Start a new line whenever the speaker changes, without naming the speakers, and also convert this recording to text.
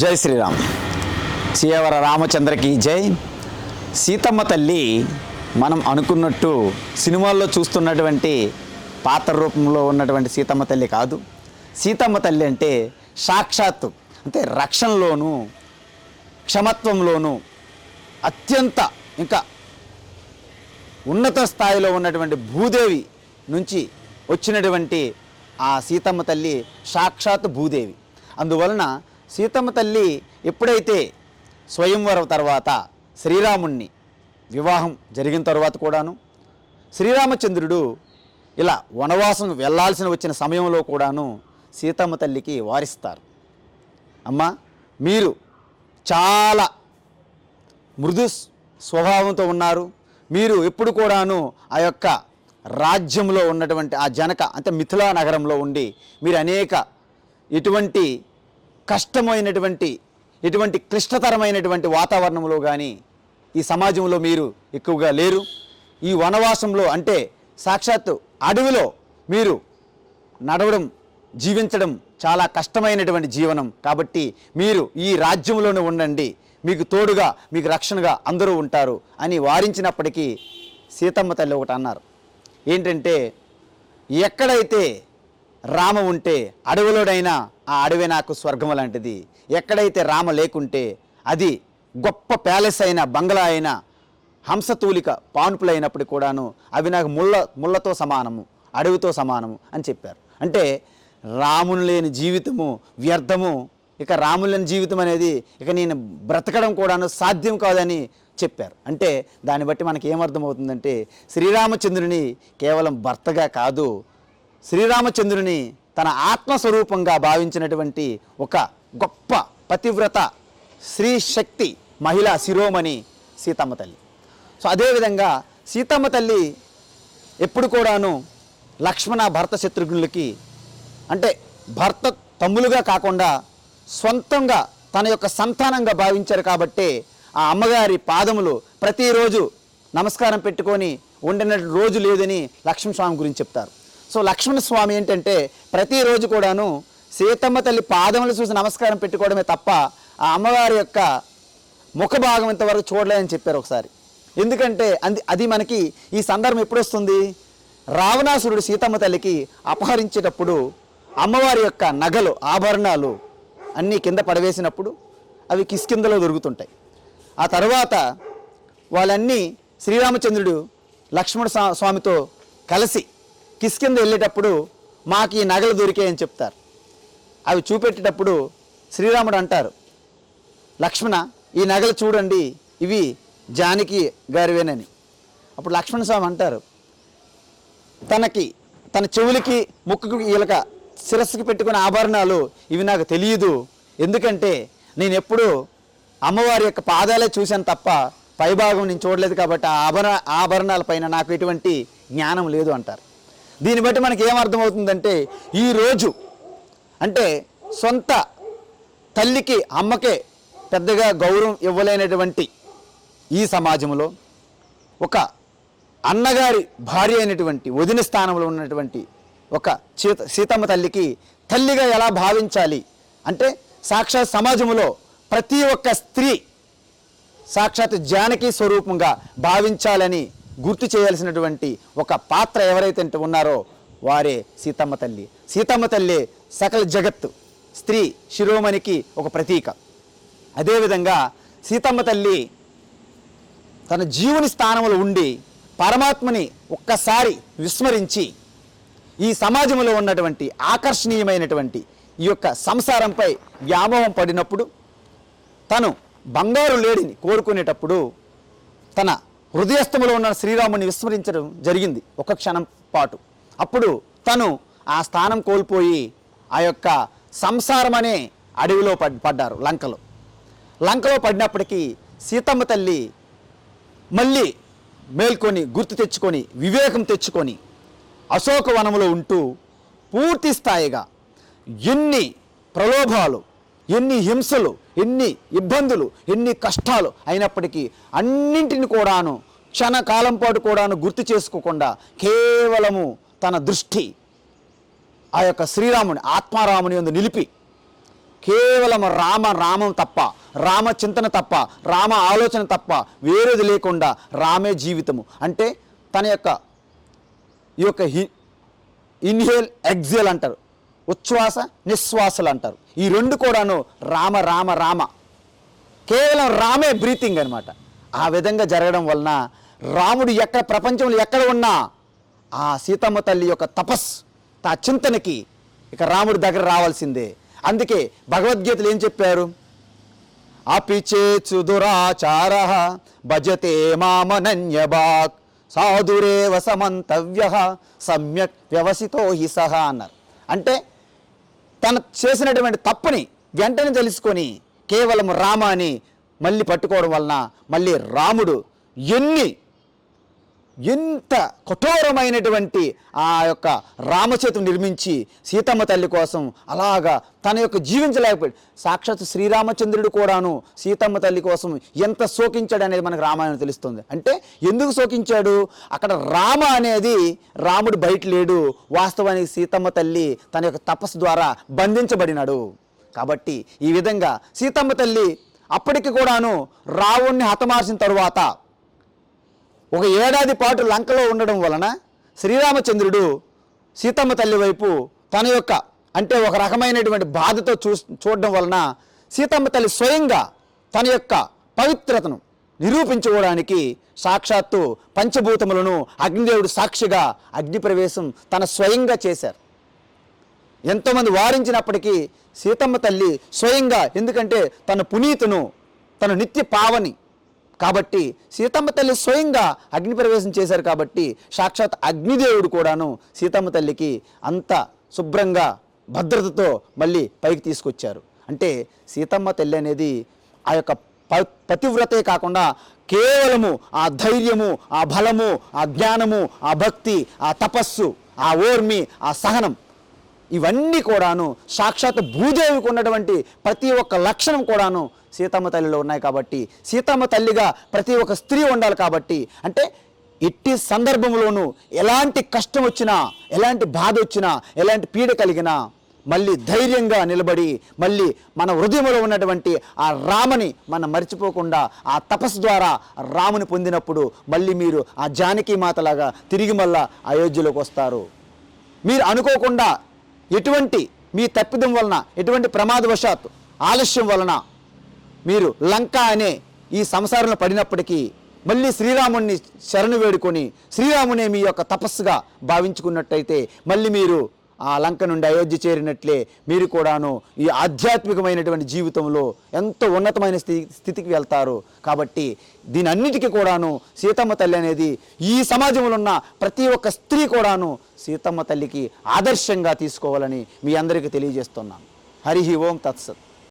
జై శ్రీరామ్. సియవర రామచంద్రకి జై. సీతమ్మ తల్లి మనం అనుకున్నట్టు సినిమాల్లో చూస్తున్నటువంటి పాత్ర రూపంలో ఉన్నటువంటి సీతమ్మ తల్లి కాదు. సీతమ్మ తల్లి అంటే సాక్షాత్తు అంటే రక్షణలోనూ క్షమత్వంలోనూ అత్యంత ఇంకా ఉన్నత స్థాయిలో ఉన్నటువంటి భూదేవి నుంచి వచ్చినటువంటి ఆ సీతమ్మ తల్లి సాక్షాత్ భూదేవి. అందువలన సీతమ్మ తల్లి ఎప్పుడైతే స్వయంవరం తర్వాత శ్రీరాముణ్ణి వివాహం జరిగిన తర్వాత కూడాను శ్రీరామచంద్రుడు ఇలా వనవాసం వెళ్ళాల్సిన వచ్చిన సమయంలో కూడాను సీతమ్మ తల్లికి వారిస్తారు. అమ్మ, మీరు చాలా మృదు స్వభావంతో ఉన్నారు. మీరు ఎప్పుడు కూడాను ఆ యొక్క రాజ్యంలో ఉన్నటువంటి ఆ జనక అంటే మిథిలా నగరంలో ఉండి మీరు అనేక ఇటువంటి కష్టమైనటువంటి ఇటువంటి క్లిష్టతరమైనటువంటి వాతావరణంలో కానీ ఈ సమాజంలో మీరు ఎక్కువగా లేరు. ఈ వనవాసంలో అంటే సాక్షాత్తు అడవిలో మీరు నడవడం జీవించడం చాలా కష్టమైనటువంటి జీవనం. కాబట్టి మీరు ఈ రాజ్యంలోనే ఉండండి, మీకు తోడుగా మీకు రక్షణగా అందరూ ఉంటారు అని వారించినప్పటికీ సీతమ్మ తల్లి ఒకటి అన్నారు. ఏంటంటే, ఎక్కడైతే రామ ఉంటే అడవిలోనైనా ఆ అడవి నాకు స్వర్గం లాంటిది. ఎక్కడైతే రామ లేకుంటే అది గొప్ప ప్యాలెస్ అయినా బంగ్లా అయినా హంసతూలిక పానుపులైనప్పుడు కూడాను అవి నాకు ముళ్ళతో సమానము, అడవితో సమానము అని చెప్పారు. అంటే రాముని లేని జీవితము వ్యర్థము, ఇక రాముని లేని జీవితం అనేది ఇక నేను బ్రతకడం కూడాను సాధ్యం కాదని చెప్పారు. అంటే దాన్ని బట్టి మనకి ఏమర్థమవుతుందంటే శ్రీరామచంద్రుని కేవలం భర్తగా కాదు, శ్రీరామచంద్రుని తన ఆత్మస్వరూపంగా భావించినటువంటి ఒక గొప్ప పతివ్రత స్త్రీ శక్తి మహిళా శిరోమణి సీతమ్మ తల్లి. సో అదేవిధంగా సీతమ్మ తల్లి ఎప్పుడు కూడాను లక్ష్మణ భరత శత్రుఘ్నులకి అంటే భర్త తమ్ములుగా కాకుండా సొంతంగా తన యొక్క సంతానంగా భావించారు. కాబట్టి ఆ అమ్మగారి పాదములు ప్రతిరోజు నమస్కారం పెట్టుకొని ఉండిన రోజు లేదని లక్ష్మణస్వామి గురించి చెప్తారు. సో లక్ష్మణస్వామి ఏంటంటే ప్రతిరోజు కూడాను సీతమ్మ తల్లి పాదములు చూసి నమస్కారం పెట్టుకోవడమే తప్ప ఆ అమ్మవారి యొక్క ముఖ భాగం ఇంతవరకు చూడలేదని చెప్పారు ఒకసారి. ఎందుకంటే అది మనకి ఈ సందర్భం ఎప్పుడు వస్తుంది, రావణాసురుడు సీతమ్మ తల్లికి అపహరించేటప్పుడు అమ్మవారి యొక్క నగలు ఆభరణాలు అన్నీ కింద పడవేసినప్పుడు అవి కిష్కింధలో దొరుకుతుంటాయి. ఆ తర్వాత వాళ్ళన్నీ శ్రీరామచంద్రుడు లక్ష్మణ స్వామితో కలిసి కిష్కింధ వెళ్ళేటప్పుడు మాకు ఈ నగలు దొరికాయని చెప్తారు. అవి చూపెట్టేటప్పుడు శ్రీరాముడు అంటారు, లక్ష్మణ ఈ నగలు చూడండి, ఇవి జానకి గారివేనని. అప్పుడు లక్ష్మణ స్వామి అంటారు, తన చెవులకి ముక్కుకి ఈలక శిరస్సుకి పెట్టుకునే ఆభరణాలు ఇవి నాకు తెలియదు, ఎందుకంటే నేను ఎప్పుడు అమ్మవారి యొక్క పాదాలే చూశాను తప్ప పైభాగం నేను చూడలేదు, కాబట్టి ఆ ఆభరణాల పైన నాకు ఎటువంటి జ్ఞానం లేదు అంటారు. దీన్ని బట్టి మనకి ఏమర్థమవుతుందంటే ఈరోజు అంటే సొంత తల్లికి అమ్మకే పెద్దగా గౌరవం ఇవ్వలేనటువంటి ఈ సమాజంలో ఒక అన్నగారి భార్య అయినటువంటి వదిన స్థానంలో ఉన్నటువంటి ఒక సీతమ్మ తల్లికి తల్లిగా ఎలా భావించాలి అంటే సాక్షాత్ సమాజంలో ప్రతి ఒక్క స్త్రీ సాక్షాత్ జానకి స్వరూపంగా భావించాలని గుర్తు చేయాల్సినటువంటి ఒక పాత్ర ఎవరైతే ఉన్నారో వారే సీతమ్మ తల్లి. సీతమ్మ తల్లి సకల జగత్తు స్త్రీ శిరోమణికి ఒక ప్రతీక. అదేవిధంగా సీతమ్మ తల్లి తన జీవుని స్థానంలో ఉండి పరమాత్మని ఒక్కసారి విస్మరించి ఈ సమాజంలో ఉన్నటువంటి ఆకర్షణీయమైనటువంటి ఈ యొక్క సంసారంపై వ్యామోహం పడినప్పుడు తను బంగారు లేడిని కోరుకునేటప్పుడు తన హృదయస్థములో ఉన్న శ్రీరాముని విస్మరించడం జరిగింది ఒక క్షణం పాటు. అప్పుడు తను ఆ స్థానం కోల్పోయి ఆ యొక్క సంసారం అనే అడవిలో పడ్డారు, లంకలో పడినప్పటికీ సీతమ్మ తల్లి మళ్ళీ మేల్కొని గుర్తు తెచ్చుకొని వివేకం తెచ్చుకొని అశోకవనంలో ఉంటూ పూర్తి స్థాయిగా ఎన్ని ప్రలోభాలు, ఎన్ని హింసలు, ఎన్ని ఇబ్బందులు, ఎన్ని కష్టాలు అయినప్పటికీ అన్నింటిని కూడాను క్షణకాలం పాటు కూడాను గుర్తు చేసుకోకుండా కేవలము తన దృష్టి ఆ యొక్క శ్రీరాముని ఆత్మారాముని యందు నిలిపి కేవలం రామం తప్ప, రామచింతన తప్ప, రామ ఆలోచన తప్ప వేరేది లేకుండా రామే జీవితము. అంటే తన యొక్క ఈ యొక్క ఇన్హేల్ ఎగ్జేల్ అంటారు, ఉచ్ఛ్వాస నిశ్వాసలు అంటారు. ఈ రెండు కూడాను రామ రామ రామ, కేవలం రామే బ్రీతింగ్ అనమాట. ఆ విధంగా జరగడం వలన రాముడు ఎక్కడ ప్రపంచంలో ఎక్కడ ఉన్నా ఆ సీతమ్మ తల్లి యొక్క తపస్సు, ఆ చింతనకి ఇక రాముడి దగ్గర రావాల్సిందే. అందుకే భగవద్గీతలు ఏం చెప్పారు? అపిచేత్సు దురాచార భజతే మామనన్యబాక్ సాధురేవ సమంతవ్య సమ్యక్ వ్యవసితో హి సహ అన్నారు. అంటే తను చేసినటువంటి తప్పుని వెంటనే తెలుసుకొని కేవలం రామ అని మళ్ళీ పట్టుకోవడం వలన మళ్ళీ రాముడు ఎంత కఠోరమైనటువంటి ఆ యొక్క రామసేతు నిర్మించి సీతమ్మ తల్లి కోసం అలాగా తన యొక్క జీవించలేకపోయాడు. సాక్షాత్ శ్రీరామచంద్రుడు కూడాను సీతమ్మ తల్లి కోసం ఎంత శోకించాడు అనేది మనకు రామాయణం తెలుస్తుంది. అంటే ఎందుకు శోకించాడు? అక్కడ రామ అనేది రాముడు బయట లేడు, వాస్తవానికి సీతమ్మ తల్లి తన యొక్క తపస్సు ద్వారా బంధించబడినాడు. కాబట్టి ఈ విధంగా సీతమ్మ తల్లి అప్పటికి కూడాను రావణ్ణి హతమార్చిన తరువాత ఒక ఏడాది పాటు లంకలో ఉండడం వలన శ్రీరామచంద్రుడు సీతమ్మ తల్లి వైపు తన యొక్క అంటే ఒక రకమైనటువంటి బాధతో చూడడం వలన సీతమ్మ తల్లి స్వయంగా తన యొక్క పవిత్రతను నిరూపించుకోవడానికి సాక్షాత్తు పంచభూతములను అగ్నిదేవుడు సాక్షిగా అగ్ని ప్రవేశం తన స్వయంగా చేశారు. ఎంతోమంది వారించినప్పటికీ సీతమ్మ తల్లి స్వయంగా, ఎందుకంటే తన పునీతును, తన నిత్య పావని కాబట్టి సీతమ్మ తల్లి స్వయంగా అగ్ని ప్రవేశం చేశారు. కాబట్టి సాక్షాత్ అగ్నిదేవుడు కూడాను సీతమ్మ తల్లికి అంత శుభ్రంగా భద్రతతో మళ్ళీ పైకి తీసుకొచ్చారు. అంటే సీతమ్మ తల్లి అనేది ఆ యొక్క పతివ్రతే కాకుండా కేవలము ఆ ధైర్యము, ఆ బలము, ఆ జ్ఞానము, ఆ భక్తి, ఆ తపస్సు, ఆ ఓర్మి, ఆ సహనం, ఇవన్నీ కూడాను సాక్షాత్ భూదేవికి ఉన్నటువంటి ప్రతి ఒక్క లక్షణం కూడాను సీతమ్మ తల్లిలో ఉన్నాయి. కాబట్టి సీతమ్మ తల్లిగా ప్రతి ఒక్క స్త్రీ ఉండాలి. కాబట్టి అంటే ఎట్టి సందర్భంలోనూ ఎలాంటి కష్టం వచ్చినా, ఎలాంటి బాధ వచ్చినా, ఎలాంటి పీడ కలిగినా మళ్ళీ ధైర్యంగా నిలబడి మళ్ళీ మన హృదయంలో ఉన్నటువంటి ఆ రామని మనం మర్చిపోకుండా ఆ తపస్సు ద్వారా రాముని పొందినప్పుడు మళ్ళీ మీరు ఆ జానకి మాతలాగా తిరిగి మళ్ళా అయోధ్యలోకి వస్తారు. మీరు అనుకోకుండా ఎటువంటి మీ తప్పిదం వలన, ఎటువంటి ప్రమాదవశాత్తు ఆలస్యం వలన మీరు లంక అనే ఈ సంసారంలో పడినప్పటికీ మళ్ళీ శ్రీరాముడిని శరణు వేడుకొని శ్రీరామునే మీ యొక్క తపస్సుగా భావించుకున్నట్టయితే మళ్ళీ మీరు ఆ లంక నుండి అయోధ్య చేరినట్లే మీరు కూడాను ఈ ఆధ్యాత్మికమైనటువంటి జీవితంలో ఎంతో ఉన్నతమైన స్థితికి వెళ్తారు. కాబట్టి దీని అన్నిటికీ కూడాను సీతమ్మ తల్లి అనేది ఈ సమాజంలో ఉన్న ప్రతి ఒక్క స్త్రీ కూడాను సీతమ్మ తల్లికి ఆదర్శంగా తీసుకోవాలని మీ అందరికీ తెలియజేస్తున్నాను. హరి ఓం తత్సత్.